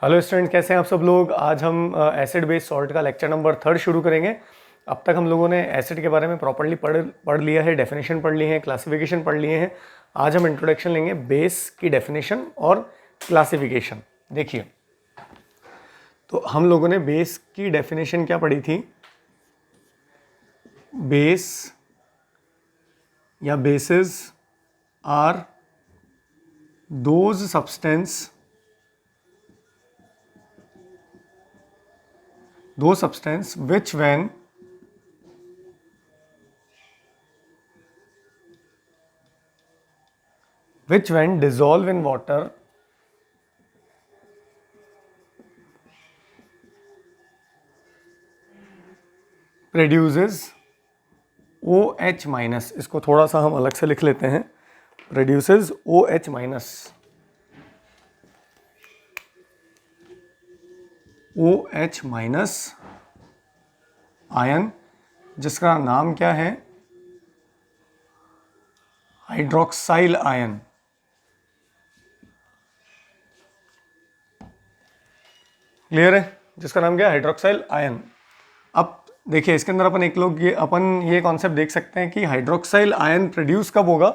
Hello student, कैसे हैं आप सब लोग। आज हम एसिड बेस सॉल्ट का लेक्चर नंबर 3 शुरू करेंगे। अब तक हम लोगों ने एसिड के बारे में प्रॉपर्ली पढ़ लिया है, डेफिनेशन पढ़ ली है, क्लासिफिकेशन पढ़ लिए हैं। आज हम इंट्रोडक्शन लेंगे बेस की डेफिनेशन और क्लासिफिकेशन। देखिए, तो हम लोगों ने बेस की डेफिनेशन क्या पढ़ी थी। बेस या bases are those substance which when dissolve in water produces OH minus. इसको थोड़ा सा हम अलग से लिख लेते हैं, produces OH minus. OH minus ion, जिसका नाम क्या है, हाइड्रोक्साइल आयन। क्लियर है, जिसका नाम क्या है, हाइड्रोक्साइल आयन। अब देखिए, इसके अंदर अपन ये कॉन्सेप्ट देख सकते हैं कि हाइड्रोक्साइल आयन प्रोड्यूस कब होगा।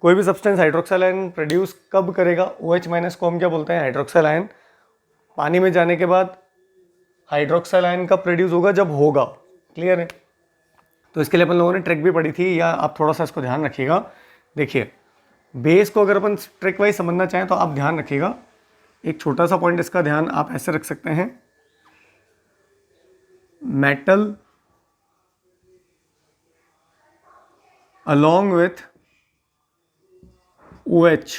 कोई भी सब्सटेंस हाइड्रोक्साइल आयन प्रोड्यूस कब करेगा। OH माइनस को हम क्या बोलते हैं, हाइड्रोक्साइल आयन। पानी में जाने के बाद हाइड्रोक्साइल आयन कब प्रोड्यूस होगा, जब होगा। क्लियर है। तो इसके लिए अपन लोगों ने ट्रिक भी पढ़ी थी, या आप थोड़ा सा इसको ध्यान रखिएगा। देखिए, बेस को अगर अपन ट्रिक वाइज समझना चाहें तो आप ध्यान रखिएगा। एक छोटा सा पॉइंट इसका ध्यान आप ऐसे रख सकते हैं, metal along with OH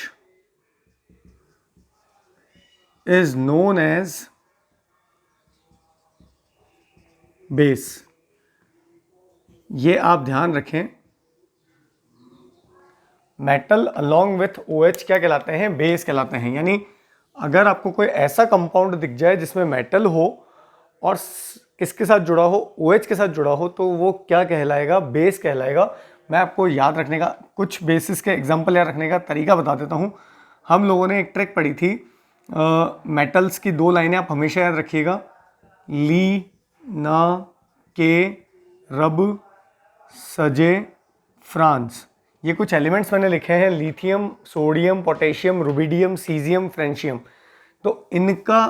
is known as base। ये आप ध्यान रखें, मेटल along with OH क्या कहलाते हैं, बेस कहलाते हैं। यानी अगर आपको कोई ऐसा कंपाउंड दिख जाए जिसमें मेटल हो और किसके साथ जुड़ा हो, OH के साथ जुड़ा हो, तो वो क्या कहलाएगा, बेस कहलाएगा। मैं आपको याद रखने का कुछ बेसिस के एग्जांपल याद रखने का तरीका बता देता हूँ। हम लोगों ने एक ट्रिक पढ़ी थी, मेटल्स की 2 लाइनें आप हमेशा याद रखिएगा, ली ना के रब सजे फ्रांस। ये कुछ एलिमेंट्स मैंने लिखे हैं, lithium, sodium, potassium, rubidium, caesium, francium. तो इनका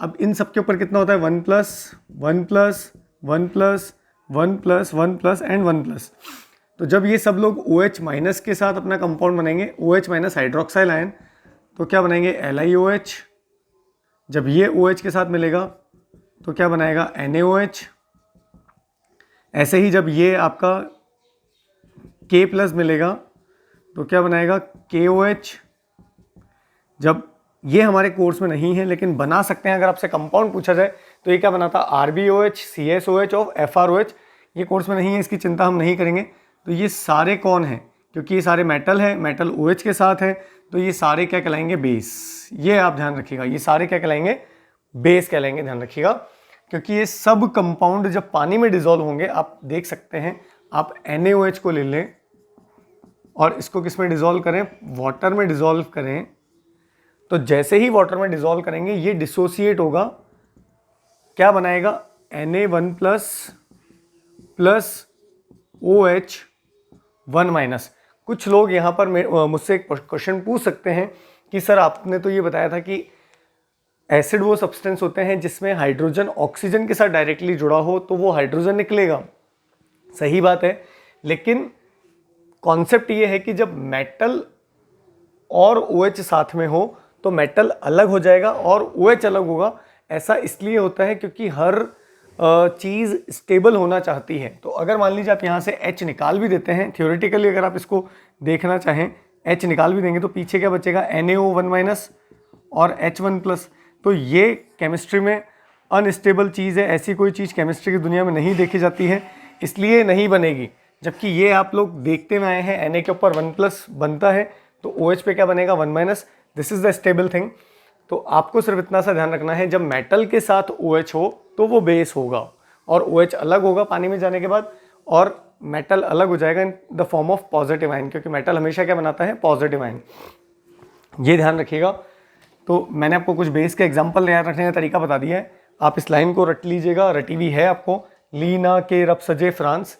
अब इन सब के ऊपर कितना होता है, 1 plus 1 plus 1 plus 1 plus 1 plus and 1 plus. तो जब ये सब लोग OH माइनस के साथ अपना कंपाउंड बनाएंगे, OH माइनस हाइड्रोक्साइल आयन, तो क्या बनाएंगे, LiOH। जब ये OH के साथ मिलेगा तो क्या बनाएगा, NaOH। ऐसे ही जब ये आपका K प्लस मिलेगा तो क्या बनाएगा, KOH। जब ये हमारे कोर्स में नहीं है लेकिन बना सकते हैं, अगर आपसे कंपाउंड पूछा जाए तो ये क्या बनाता, RbOH, CSOH और FrOH। ये कोर्स में नहीं है, इसकी चिंता हम नहीं करेंगे। तो ये सारे कौन हैं, क्योंकि ये सारे मेटल हैं, मेटल OH के साथ है, तो ये सारे क्या कहलाएंगे, बेस। ये आप ध्यान रखिएगा, ये सारे क्या कहलाएंगे, बेस कहलाएंगे। ध्यान रखिएगा, क्योंकि ये सब कंपाउंड जब पानी में डिजोल्व होंगे, आप देख सकते हैं, आप NaOH को ले लें और इसको किस में डिजोल्व करें, वाटर में डिजोल्व करें, तो जैसे ही वाटर में डिजोल्व करेंगे ये डिसोसिएट होगा, क्या बनाएगा, Na1 plus plus OH1 minus. कुछ लोग यहाँ पर मुझसे एक क्वेश्चन पूछ सकते हैं कि सर आपने तो ये बताया था कि एसिड वो सब्सटेंस होते हैं जिसमें हाइड्रोजन ऑक्सीजन के साथ डायरेक्टली जुड़ा हो तो वो हाइड्रोजन निकलेगा। सही बात है, लेकिन कॉन्सेप्ट ये है कि जब मेटल और OH साथ में हो तो मेटल अलग हो जाएगा और OH अलग होगा। ऐसा इसलिए होता है क्योंकि हर चीज़ स्टेबल होना चाहती है। तो अगर मान लीजिए आप यहाँ से H निकाल भी देते हैं, थियोरेटिकली अगर आप इसको देखना चाहें, H निकाल भी देंगे तो पीछे क्या बचेगा, NaO1 माइनस और H1 प्लस। तो ये केमिस्ट्री में अनस्टेबल चीज़ है, ऐसी कोई चीज़ केमिस्ट्री की दुनिया में नहीं देखी जाती है, इसलिए नहीं बनेगी। जबकि ये आप लोग देखते में आए हैं, Na के ऊपर 1 प्लस बनता है तो OH पे क्या बनेगा, 1 minus. This is the stable thing. तो आपको सिर्फ इतना सा ध्यान रखना है, जब मेटल के साथ OH हो तो वो बेस होगा और OH अलग होगा पानी में जाने के बाद, और मेटल अलग हो जाएगा in the form of positive ion, क्योंकि मेटल हमेशा क्या बनाता है, पॉजिटिव आयन। ये ध्यान रखिएगा तो मैंने आपको कुछ बेस के एग्जाम्पल याद रखने का तरीका बता दिया है, आप इस लाइन को रट लीजिएगा, रटी हुई है आपको। लीना के रब सजे फ्रांस,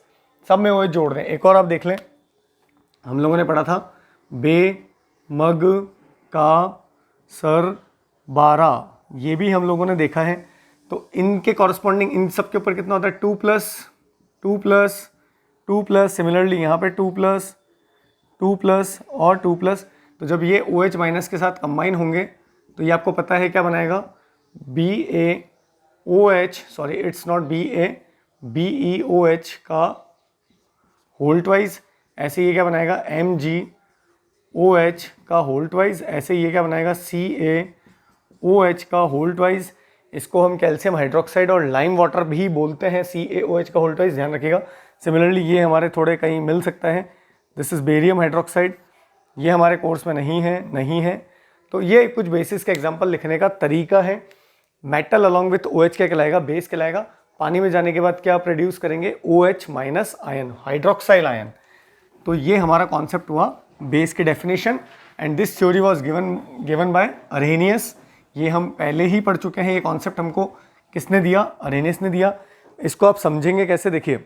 सब में वो जोड़ दें। एक और आप देख लें, हम लोगों ने पढ़ा था बे मग का सर 12, ये भी हम लोगों ने देखा है। तो इनके कॉरस्पॉन्डिंग इन सब के ऊपर कितना होता है, 2 प्लस 2 प्लस 2 प्लस, सिमिलरली यहाँ पे 2 प्लस 2 प्लस और 2 प्लस। तो जब ये OH माइनस के साथ कंबाइन होंगे तो ये आपको पता है क्या बनाएगा, BaOH, sorry it's not BeOH का होल ट्वाइस। ऐसे ये क्या बनाएगा, MgOH का होल ट्वाइस। ऐसे ये क्या बनाएगा, CaOH का होल ट्वाइस। इसको हम कैल्शियम हाइड्रोक्साइड और लाइम वाटर भी बोलते हैं, CaOH का होल ट्वाइस, ध्यान रखिएगा। सिमिलरली ये हमारे थोड़े कहीं मिल सकता है, दिस इज़ बेरियम हाइड्रोक्साइड, ये हमारे कोर्स में नहीं है। तो ये कुछ बेसिस का एग्जांपल लिखने का तरीका है। मेटल अलॉन्ग विथ OH क्या कहलाएगा, बेस कहलाएगा। पानी में जाने के बाद क्या प्रोड्यूस करेंगे, OH minus ion, hydroxyl ion. तो ये हमारा कॉन्सेप्ट हुआ बेस की definition, and this theory was given by Arrhenius. ये हम पहले ही पढ़ चुके हैं, ये कॉन्सेप्ट हमको किसने दिया, अरहेनियस ने दिया। इसको आप समझेंगे कैसे, देखिए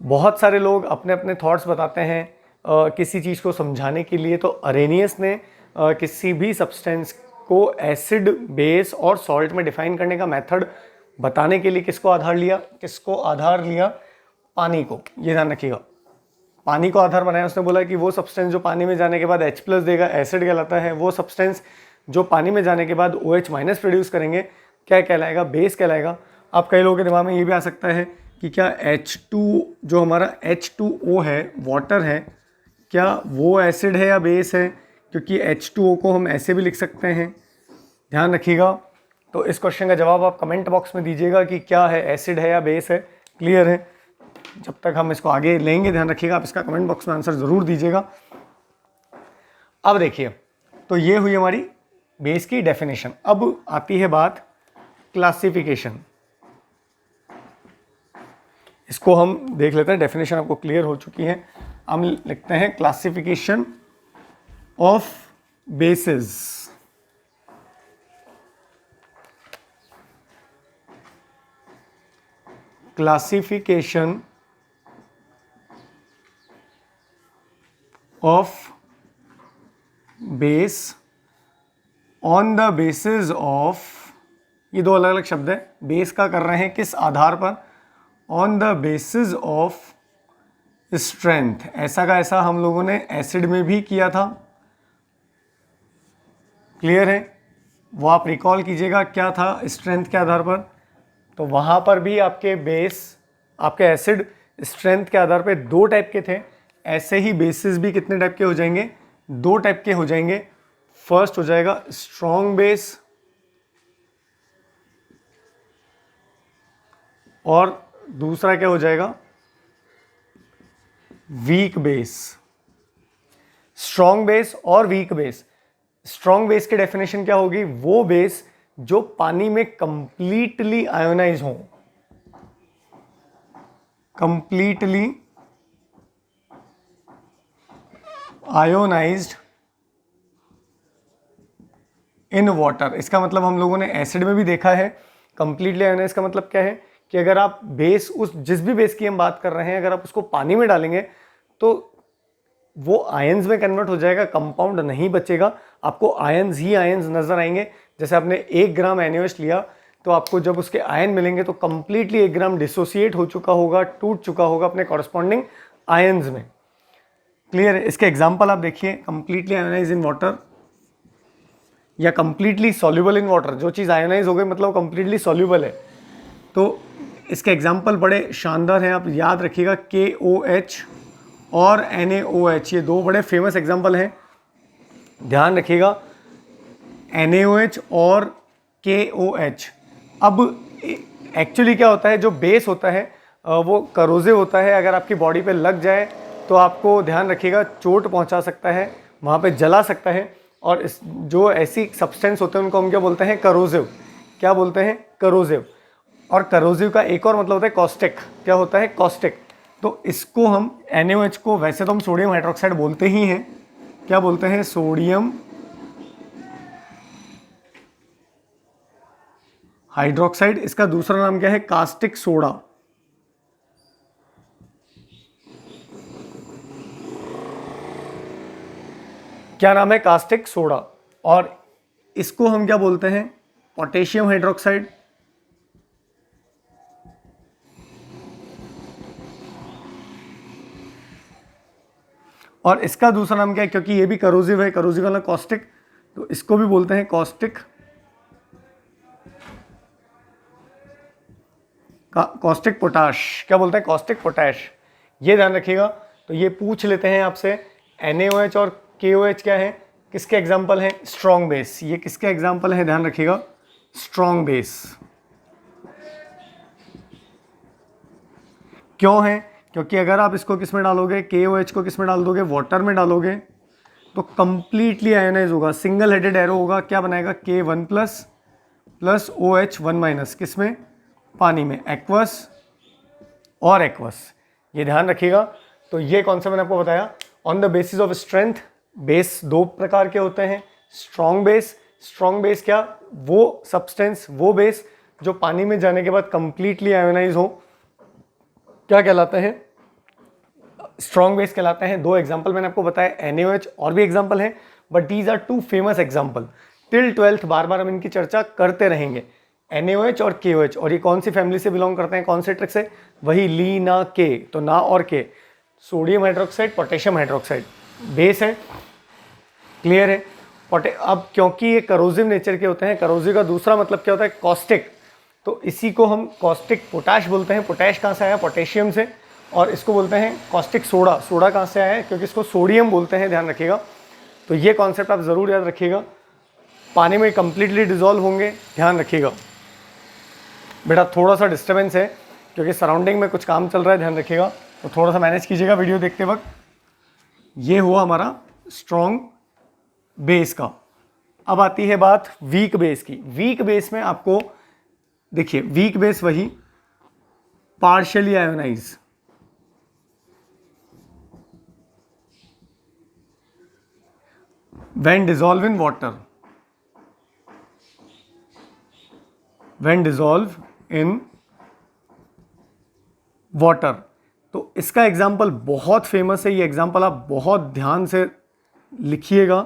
बहुत सारे लोग अपने अपने थॉट्स बताते हैं किसी चीज़ को समझाने के लिए। तो अरहेनियस ने किसी भी सब्सटेंस को एसिड, बेस और सॉल्ट में डिफाइन करने का मेथड बताने के लिए किसको आधार लिया, पानी को। ये ध्यान रखिएगा, पानी को आधार बनाया। उसने बोला कि वो सब्सटेंस जो पानी में जाने के बाद H+ देगा, एसिड कहलाता है। वो सब्सटेंस जो पानी में जाने के बाद OH माइनस प्रोड्यूस करेंगे क्या कहलाएगा, बेस कहलाएगा। अब कई लोगों के दिमाग में ये भी आ सकता है कि क्या H2 जो हमारा H2O है, वाटर है, क्या वो एसिड है या बेस है, क्योंकि H2O को हम ऐसे भी लिख सकते हैं, ध्यान रखिएगा। तो इस क्वेश्चन का जवाब आप कमेंट बॉक्स में दीजिएगा कि क्या है, एसिड है या बेस है। क्लियर है, जब तक हम इसको आगे लेंगे ध्यान रखिएगा, आप इसका कमेंट बॉक्स में आंसर ज़रूर दीजिएगा। अब देखिए, तो ये हुई हमारी बेस की डेफिनेशन। अब आती है बात क्लासिफिकेशन। इसको हम देख लेते हैं, डेफिनेशन आपको क्लियर हो चुकी है। हम लिखते हैं classification of basis. Classification of base on the basis of, ये दो अलग अलग शब्द है। बेस का कर रहे हैं किस आधार पर, on the basis of strength. ऐसा का ऐसा हम लोगों ने एसिड में भी किया था, क्लियर है। वो आप रिकॉल कीजिएगा क्या था, स्ट्रेंथ के आधार पर। तो वहाँ पर भी आपके बेस, आपके एसिड स्ट्रेंथ के आधार पे 2 टाइप के थे। ऐसे ही बेसिस भी कितने टाइप के हो जाएंगे, 2 टाइप के हो जाएंगे। फर्स्ट हो जाएगा स्ट्रॉन्ग बेस और दूसरा क्या हो जाएगा, वीक बेस। स्ट्रॉन्ग बेस और वीक बेस। स्ट्रॉन्ग बेस की डेफिनेशन क्या होगी, वो बेस जो पानी में कंप्लीटली आयोनाइज हो, कंप्लीटली आयोनाइज्ड इन वाटर। इसका मतलब हम लोगों ने एसिड में भी देखा है। कंप्लीटली आयोनाइज का मतलब क्या है कि अगर आप बेस, उस जिस भी बेस की हम बात कर रहे हैं, अगर आप उसको पानी में डालेंगे तो वो आयंस में कन्वर्ट हो जाएगा, कंपाउंड नहीं बचेगा, आपको आयंस ही आयंस नजर आएंगे। जैसे आपने 1 ग्राम NaOH लिया तो आपको जब उसके आयन मिलेंगे तो कंप्लीटली 1 ग्राम डिसोसिएट हो चुका होगा, टूट चुका होगा अपने कॉरस्पॉन्डिंग आयंस में। क्लियर है। इसके एग्जाम्पल आप देखिए, कंप्लीटली आयोनाइज इन वाटर या कंप्लीटली सॉल्युबल इन वाटर। जो चीज़ आयोनाइज हो गई मतलब कंप्लीटली सॉल्युबल है। तो इसके एग्जाम्पल बड़े शानदार हैं, आप याद रखिएगा। KOH और NaOH, ये 2 बड़े फेमस एग्जाम्पल हैं, ध्यान रखिएगा। NaOH और KOH। अब एक्चुअली क्या होता है, जो बेस होता है वो करोजिव होता है। अगर आपकी बॉडी पे लग जाए तो आपको ध्यान रखिएगा चोट पहुंचा सकता है, वहाँ पे जला सकता है। और इस जो ऐसी सब्सटेंस होते हैं उनको हम क्या बोलते हैं, करोजिव। क्या बोलते हैं, करोजिव। और करोजिव का एक और मतलब होता है कॉस्टिक। क्या होता है, कॉस्टिक। तो इसको हम NaOH को वैसे तो हम सोडियम हाइड्रोक्साइड बोलते ही हैं। क्या बोलते हैं, सोडियम हाइड्रोक्साइड। इसका दूसरा नाम क्या है? Caustic soda. क्या नाम है? Caustic soda. और इसको हम क्या बोलते हैं? Potassium hydroxide. और इसका दूसरा नाम क्या है? क्योंकि ये भी करोजिव है, करोजिव वाला कॉस्टिक, तो इसको भी बोलते हैं कॉस्टिक कॉस्टिक पोटाश। क्या बोलते हैं? Caustic potash. ये ध्यान रखिएगा। तो ये पूछ लेते हैं आपसे, NaOH और KOH क्या है, किसके एग्जाम्पल हैं? Strong base. ये किसके एग्जाम्पल हैं? ध्यान रखिएगा, स्ट्रॉन्ग बेस। क्यों है? क्योंकि अगर आप इसको किस में डालोगे, KOH को किस में डाल दोगे? वाटर में डालोगे, तो कंप्लीटली आयोनाइज होगा, सिंगल हेडेड एरो होगा। क्या बनाएगा? K1 प्लस OH1 माइनस, किस में? पानी में, एक्वस और एक्वस। ये ध्यान रखिएगा। तो ये कॉन्सेप्ट मैंने आपको बताया। On the basis of strength, base दो प्रकार के होते हैं। स्ट्रॉन्ग बेस, स्ट्रॉन्ग बेस क्या? वो सब्सटेंस, वो बेस जो पानी में जाने के बाद कंप्लीटली आयोनाइज हो, क्या कहलाते हैं? स्ट्रॉन्ग बेस कहलाते हैं। दो एग्जांपल मैंने आपको बताया, NaOH, और भी एग्जांपल हैं, but these are two famous example. Till 12th बार बार हम इनकी चर्चा करते रहेंगे, NaOH और KOH। और ये कौन सी फैमिली से बिलोंग करते हैं? कौन से ट्रिक से? वही ली ना के, तो ना और के, sodium hydroxide, potassium hydroxide base है। क्लियर है? अब क्योंकि ये करोजिव नेचर के होते हैं, करोजिव का दूसरा मतलब क्या होता है? कॉस्टिक। तो इसी को हम कॉस्टिक पोटाश बोलते हैं। पोटैश कहाँ से आया? पोटेशियम से। और इसको बोलते हैं कॉस्टिक सोडा। सोडा कहाँ से आया है? क्योंकि इसको सोडियम बोलते हैं, ध्यान रखिएगा। तो ये कॉन्सेप्ट आप ज़रूर याद रखिएगा। पानी में कंप्लीटली डिजोल्व होंगे, ध्यान रखिएगा। बेटा थोड़ा सा डिस्टर्बेंस है क्योंकि सराउंडिंग में कुछ काम चल रहा है, ध्यान रखिएगा, तो थोड़ा सा मैनेज कीजिएगा वीडियो देखते वक्त। ये हुआ हमारा स्ट्रॉन्ग बेस का। अब आती है बात वीक बेस की। वीक बेस में आपको देखिए, वीक बेस वही partially ionise, when dissolve in water, when dissolve in water। तो इसका एग्जाम्पल बहुत फेमस है, ये एग्जाम्पल आप बहुत ध्यान से लिखिएगा,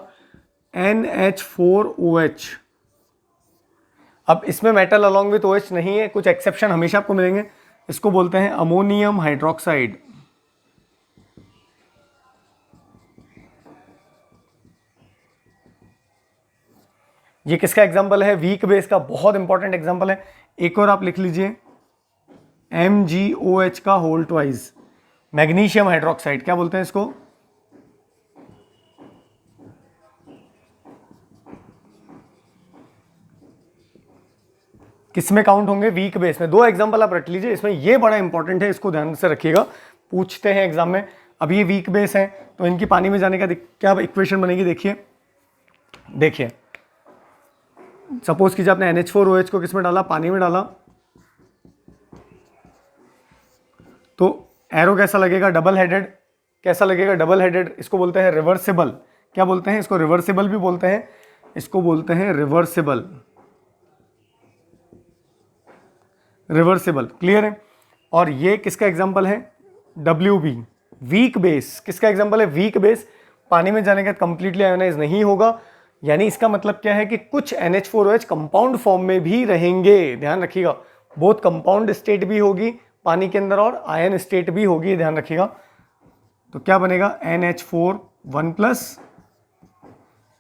NH4OH। अब इसमें मेटल अलॉन्ग विथ OH नहीं है, कुछ एक्सेप्शन हमेशा आपको मिलेंगे। इसको बोलते हैं अमोनियम हाइड्रोक्साइड। ये किसका एग्जाम्पल है? वीक बेस का, बहुत इंपॉर्टेंट एग्जाम्पल है। एक और आप लिख लीजिए, MgOH का होल ट्वाइस, मैग्नीशियम हाइड्रोक्साइड। क्या बोलते हैं इसको? किसमें काउंट होंगे? वीक बेस में। दो एग्जांपल आप रख लीजिए, इसमें ये बड़ा इंपॉर्टेंट है, इसको ध्यान से रखिएगा, पूछते हैं एग्जाम में। अब ये वीक बेस है, तो इनकी पानी में जाने का क्या इक्वेशन बनेगी? देखिए सपोज कीजिए आपने NH4OH को किसमें डाला? पानी में डाला, तो एरो कैसा लगेगा? Double headed. कैसा लगेगा? Double headed. इसको बोलते हैं रिवर्सिबल। क्या बोलते हैं इसको? रिवर्सिबल भी बोलते हैं, इसको बोलते हैं रिवर्सिबल। रिवर्सिबल, क्लियर है? और ये किसका एग्जांपल है? WB, weak base. किसका एग्जांपल है? Weak base. पानी में जाने के बाद कंप्लीटली आयोनाइज नहीं होगा, यानी इसका मतलब क्या है कि कुछ NH4OH कंपाउंड फॉर्म में भी रहेंगे, ध्यान रखिएगा। बोथ कंपाउंड स्टेट भी होगी पानी के अंदर और आयन स्टेट भी होगी, ध्यान रखिएगा। तो क्या बनेगा? NH4 1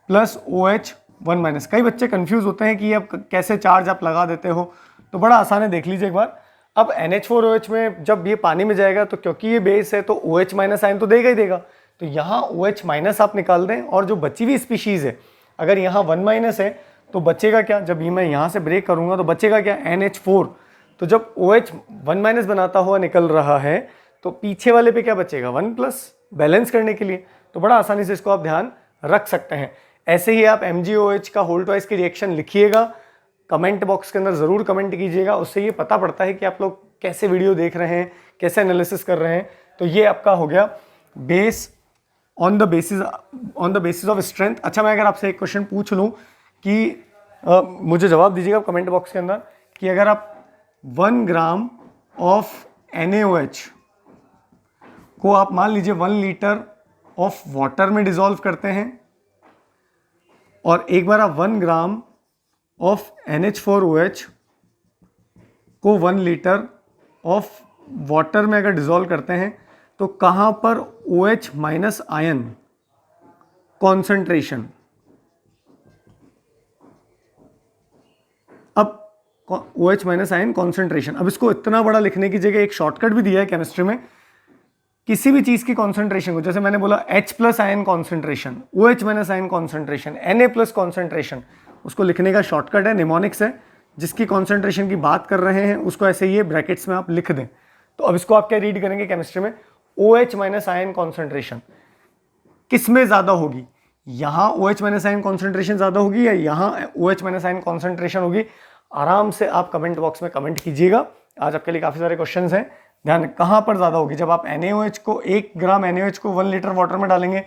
plus OH 1 minus. कई बच्चे कंफ्यूज होते हैं कि अब कैसे चार्ज आप लगा देते हो, तो बड़ा आसान है, देख लीजिए एक बार। अब NH4OH में जब ये पानी में जाएगा, तो क्योंकि ये बेस है तो OH माइनस आयन तो देगा ही देगा, तो यहाँ OH माइनस आप निकाल दें, और जो बची हुई स्पीशीज है, अगर यहाँ 1 माइनस है तो बचेगा क्या? जब ये मैं यहाँ से ब्रेक करूँगा तो बचेगा क्या? NH4। तो जब OH 1 माइनस बनाता हुआ निकल रहा है, तो पीछे वाले पे क्या बचेगा? 1 प्लस, बैलेंस करने के लिए। तो बड़ा आसानी से इसको आप ध्यान रख सकते हैं। ऐसे ही आप MgOH का होल ट्वाइस की रिएक्शन लिखिएगा, कमेंट बॉक्स के अंदर ज़रूर कमेंट कीजिएगा, उससे ये पता पड़ता है कि आप लोग कैसे वीडियो देख रहे हैं, कैसे एनालिसिस कर रहे हैं। तो ये आपका हो गया base on the basis of strength. अच्छा, मैं अगर आपसे एक क्वेश्चन पूछ लूँ कि मुझे जवाब दीजिएगा कमेंट बॉक्स के अंदर कि अगर आप 1 ग्राम ऑफ NaOH को आप मान लीजिए 1 लीटर ऑफ वाटर में डिसॉल्व करते हैं और एक बार आप 1 ग्राम ऑफ NH4OH को 1 लीटर ऑफ वाटर में अगर डिसॉल्व करते हैं तो कहाँ पर OH माइनस आयन कॉन्सेंट्रेशन, अब OH माइनस आयन कॉन्सेंट्रेशन, अब इसको इतना बड़ा लिखने की जगह एक शॉर्टकट भी दिया है केमिस्ट्री में। किसी भी चीज की कॉन्सेंट्रेशन को, जैसे मैंने बोला H plus ion concentration, OH minus ion concentration, Na plus concentration, उसको लिखने का शॉर्टकट है निमोनिक्स है। जिसकी कॉन्सेंट्रेशन की बात कर रहे हैं उसको ऐसे ही ब्रैकेट्स में आप लिख दें। तो अब इसको आप क्या रीड करेंगे केमिस्ट्री में, OH माइनस आयन कॉन्सेंट्रेशन किस में ज्यादा होगी, यहाँ OH माइनस आयन कॉन्सेंट्रेशन ज्यादा होगी या यहाँ OH माइनस आयन कॉन्सेंट्रेशन होगी। आराम से आप कमेंट बॉक्स में कमेंट कीजिएगा। आज आपके लिए काफी सारे क्वेश्चंस हैं। ध्यान कहाँ पर ज्यादा होगी, जब आप NaOH को 1 ग्राम NaOH को 1 लीटर वाटर में डालेंगे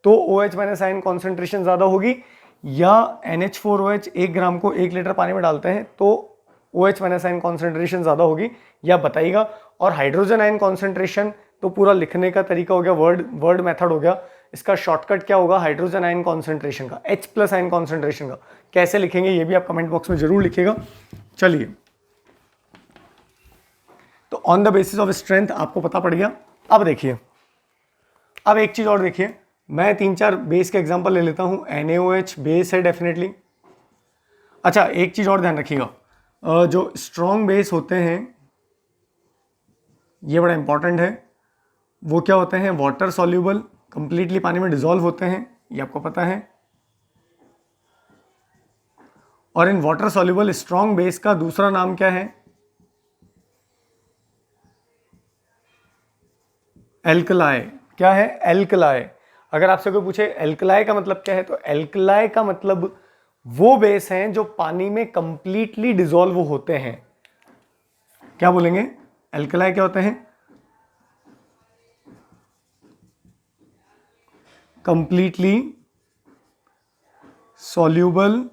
तो OH माइनस आयन कॉन्सेंट्रेशन ज्यादा होगी, या NH4OH 1 ग्राम को 1 लीटर पानी में डालते हैं तो OH माइनस आयन कॉन्सेंट्रेशन ज्यादा होगी, या बताइएगा। और हाइड्रोजन आयन कॉन्सेंट्रेशन तो पूरा लिखने का तरीका हो गया, वर्ड मेथड हो गया। इसका शॉर्टकट क्या होगा हाइड्रोजन आयन कॉन्सेंट्रेशन का, H प्लस आयन कॉन्सेंट्रेशन का कैसे लिखेंगे ये भी आप कमेंट बॉक्स में जरूर लिखिएगा। चलिए, तो on the basis of strength आपको पता पड़ गया। अब देखिए, अब एक चीज और देखिए, मैं 3-4 बेस के एग्जांपल ले लेता हूं। NaOH बेस है डेफिनेटली। अच्छा, एक चीज और ध्यान रखिएगा, जो स्ट्रॉन्ग बेस होते हैं ये बड़ा इंपॉर्टेंट है, वो क्या होते हैं, वाटर सॉल्यूबल, कंप्लीटली पानी में डिसॉल्व होते हैं, ये आपको पता है। और in water soluble strong base का दूसरा नाम क्या है, एल्कलाई। क्या है, एल्कलाई। अगर आपसे कोई पूछे एल्कलाई का मतलब क्या है, तो एल्कलाई का मतलब वो बेस हैं जो पानी में कंप्लीटली डिसॉल्व होते हैं। क्या बोलेंगे, एल्कलाई क्या होते हैं, कंप्लीटली सॉल्यूबल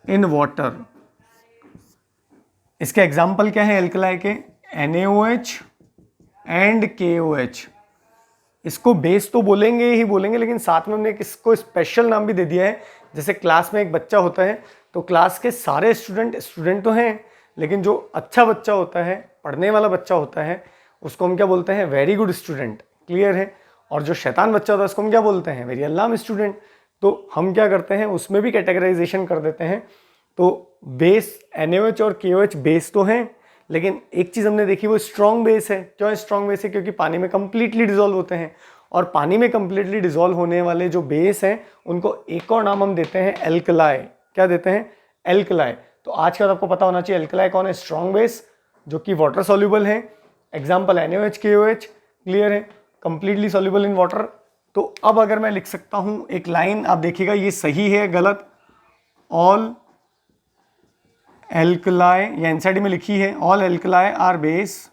इन वाटर। इसके एग्जाम्पल क्या है एल्कलाई के, NaOH एंड KOH। इसको बेस तो बोलेंगे ही बोलेंगे, लेकिन साथ में हमने इसको स्पेशल नाम भी दे दिया है। जैसे क्लास में एक बच्चा होता है तो क्लास के सारे स्टूडेंट तो हैं, लेकिन जो अच्छा बच्चा होता है, पढ़ने वाला बच्चा होता है, उसको हम क्या बोलते हैं, वेरी गुड स्टूडेंट। क्लियर है। और जो शैतान बच्चा होता है उसको हम क्या बोलते हैं, वेरी अल्लाम स्टूडेंट। तो हम क्या करते हैं, उसमें भी कैटेगराइजेशन कर देते हैं। तो बेस NaOH और KOH बेस तो हैं, लेकिन एक चीज हमने देखी वो स्ट्रॉन्ग बेस है। क्यों स्ट्रॉन्ग बेस है, क्योंकि पानी में कंप्लीटली डिसॉल्व होते हैं। और पानी में कंप्लीटली डिसॉल्व होने वाले जो बेस हैं उनको एक और नाम हम देते हैं एल्कलाई। क्या देते हैं, एल्कलाई। तो आज का आपको पता होना चाहिए एल्कलाई कौन है, स्ट्रॉन्ग बेस जो कि वाटर सॉल्यूबल है। Example NaOH KOH। क्लियर है, कंप्लीटली सॉल्यूबल इन वाटर। तो अब अगर मैं लिख सकता हूं एक लाइन, आप देखिएगा ये सही है गलत, ऑल एल्कलाई, या एनसीईआरटी में लिखी है, all alkali are base,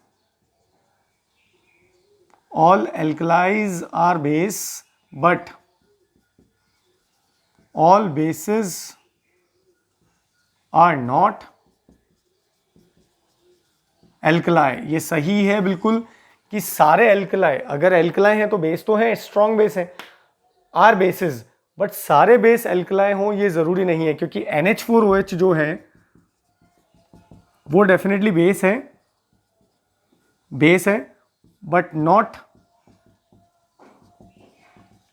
all alkalis are base but all bases are not alkali. ये सही है बिल्कुल कि सारे एल्कलाई, अगर एल्कलाई हैं तो बेस तो है, स्ट्रॉन्ग बेस है, आर बेसिस, बट सारे बेस एल्कलाई हों ये जरूरी नहीं है, क्योंकि NH4OH जो है वो डेफिनेटली बेस है बट नॉट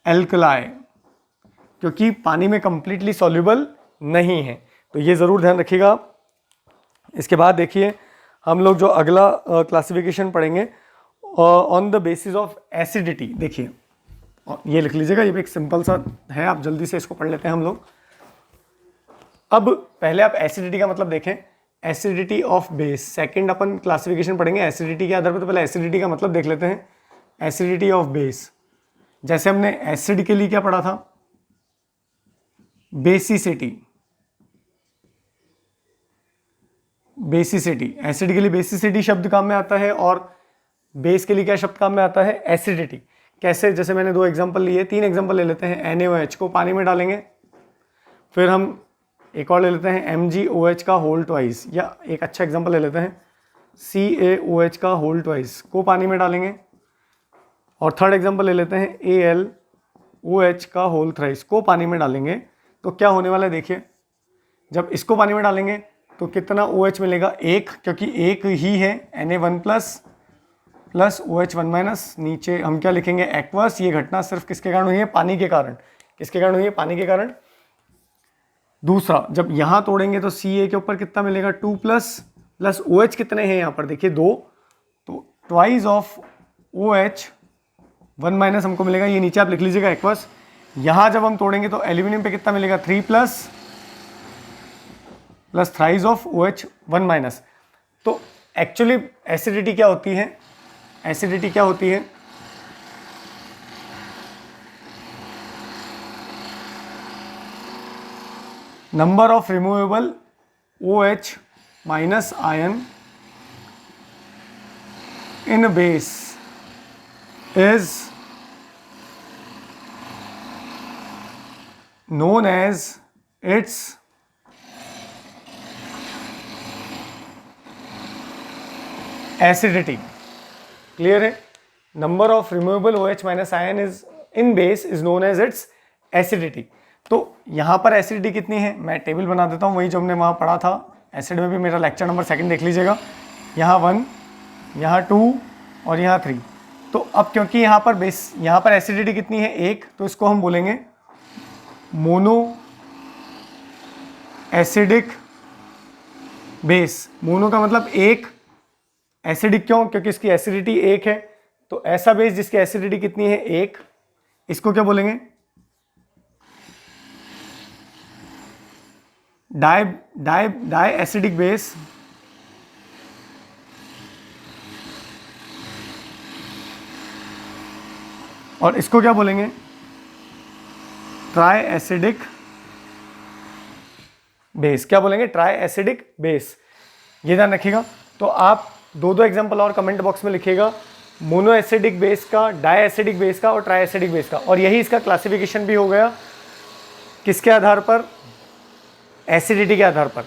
एल्कलाई, क्योंकि पानी में कंप्लीटली सॉल्यूबल नहीं है। तो ये जरूर ध्यान रखिएगा। इसके बाद देखिए हम लोग जो अगला क्लासिफिकेशन पढ़ेंगे on the basis of acidity. देखिए ये लिख लीजिएगा, ये भी एक सिंपल सा है, आप जल्दी से इसको पढ़ लेते हैं हम लोग। अब पहले आप एसिडिटी का मतलब देखें, acidity of base. Second upon classification पढ़ेंगे एसिडिटी के आधार पर, तो पहले एसिडिटी का मतलब देख लेते हैं। एसिडिटी ऑफ बेस, जैसे हमने एसिड के लिए क्या पढ़ा था, बेसिसिटी। बेसिसिटी, एसिड के लिए बेसिसिटी शब्द काम में आता है, और बेस के लिए क्या शब्द काम में आता है, एसिडिटी। कैसे, जैसे मैंने 2 एग्जांपल लिए, 3 एग्जांपल ले लेते हैं। NaOH को पानी में डालेंगे, फिर हम एक और ले लेते हैं MgOH का होल ट्वाइस, या एक अच्छा एग्जांपल ले लेते हैं CaOH का होल ट्वाइस को पानी में डालेंगे। और थर्ड एग्जांपल ले लेते हैं AlOH का होल थ्राइस को पानी में डालेंगे। तो क्या होने वाला है देखिए, जब इसको पानी में डालेंगे तो कितना OH मिलेगा, एक, क्योंकि एक ही है Na1 प्लस OH1 माइनस। नीचे हम क्या लिखेंगे, एक्वस। ये घटना सिर्फ किसके कारण हुई है, पानी के कारण। किसके कारण हुई है, पानी के कारण। दूसरा, जब यहाँ तोड़ेंगे तो Ca के ऊपर कितना मिलेगा, 2 प्लस OH कितने हैं यहाँ पर देखिए 2, तो ट्वाइस ऑफ OH1 माइनस हमको मिलेगा। ये नीचे आप लिख लीजिएगा एक्वस। यहाँ जब हम तोड़ेंगे तो एल्यूमिनियम पे कितना मिलेगा, 3 plus thrice of OH1 minus. तो एक्चुअली एसिडिटी क्या होती है, एसिडिटी क्या होती है, number of removable OH minus ion in base is known as its acidity. Clear है, number of removable OH minus ion is in base is known as its acidity. तो यहाँ पर एसिडिटी कितनी है, मैं टेबल बना देता हूँ, वही जो हमने वहाँ पढ़ा था। एसिड में भी मेरा लेक्चर नंबर 2 देख लीजिएगा। यहाँ 1, यहाँ 2 और यहाँ 3। तो अब क्योंकि यहाँ पर बेस, यहाँ पर एसिडिटी कितनी है, 1, तो इसको हम बोलेंगे मोनो एसिडिक बेस। मोनो का मतलब एक, एसिडिक क्यों, क्योंकि इसकी एसिडिटी 1 है। तो ऐसा बेस जिसकी एसिडिटी कितनी है, 1, इसको क्या बोलेंगे, डाई एसिडिक बेस। और इसको क्या बोलेंगे, ट्राई एसिडिक बेस। क्या बोलेंगे, ट्राई एसिडिक बेस। ये ध्यान रखिएगा। तो आप दो एग्जांपल और कमेंट बॉक्स में लिखिएगा, मोनो एसिडिक बेस का, डाई एसिडिक बेस का और ट्राई एसिडिक बेस का। और यही इसका क्लासिफिकेशन भी हो गया, किसके आधार पर, एसिडिटी के आधार पर।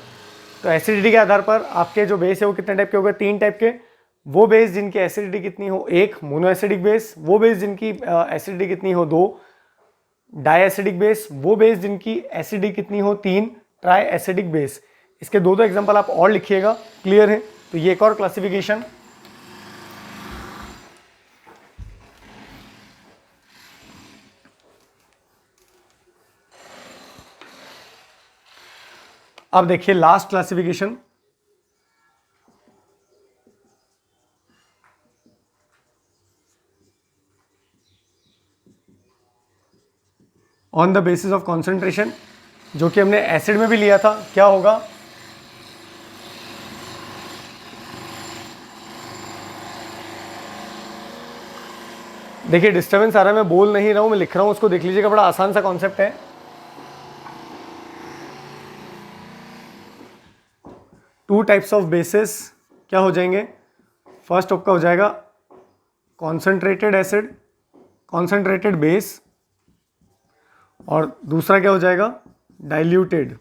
तो एसिडिटी के आधार पर आपके जो बेस है वो कितने टाइप के हो गए, 3 टाइप के। वो बेस जिनकी एसिडिटी कितनी हो, 1, मोनो एसिडिक बेस। वो बेस जिनकी एसिडिटी कितनी हो, 2, डाई एसिडिक बेस। वो बेस जिनकी एसिडिटी कितनी हो, 3, ट्राई एसिडिक बेस। इसके दो एग्जांपल आप और लिखिएगा। क्लियर है, तो ये एक और क्लासिफिकेशन। अब देखिए last classification, on the basis of concentration, जो कि हमने एसिड में भी लिया था। क्या होगा, देखिए डिस्टर्बेंस आ रहा है, मैं बोल नहीं रहा हूं, मैं लिख रहा हूं, उसको देख लीजिएगा। बड़ा आसान सा कॉन्सेप्ट है। टू टाइप्स ऑफ बेसिस क्या हो जाएंगे, फर्स्ट आपका हो जाएगा कॉन्सेंट्रेटेड एसिड, कॉन्सेंट्रेटेड बेस, और दूसरा क्या हो जाएगा, डाइल्यूटेड।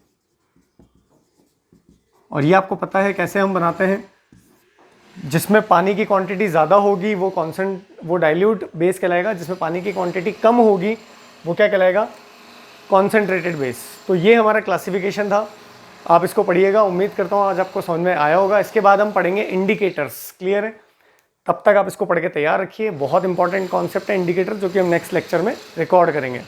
और ये आपको पता है कैसे हम बनाते हैं, जिसमें पानी की क्वांटिटी ज़्यादा होगी वो डाइल्यूट बेस कहलाएगा, जिसमें पानी की क्वांटिटी कम होगी वो क्या कहलाएगा, कॉन्सेंट्रेटेड बेस। तो ये हमारा क्लासिफिकेशन था, आप इसको पढ़िएगा। उम्मीद करता हूँ आज आपको समझ में आया होगा। इसके बाद हम पढ़ेंगे इंडिकेटर्स। क्लियर है, तब तक आप इसको पढ़ के तैयार रखिए। बहुत इंपॉर्टेंट कॉन्सेप्ट है इंडिकेटर, जो कि हम नेक्स्ट लेक्चर में रिकॉर्ड करेंगे।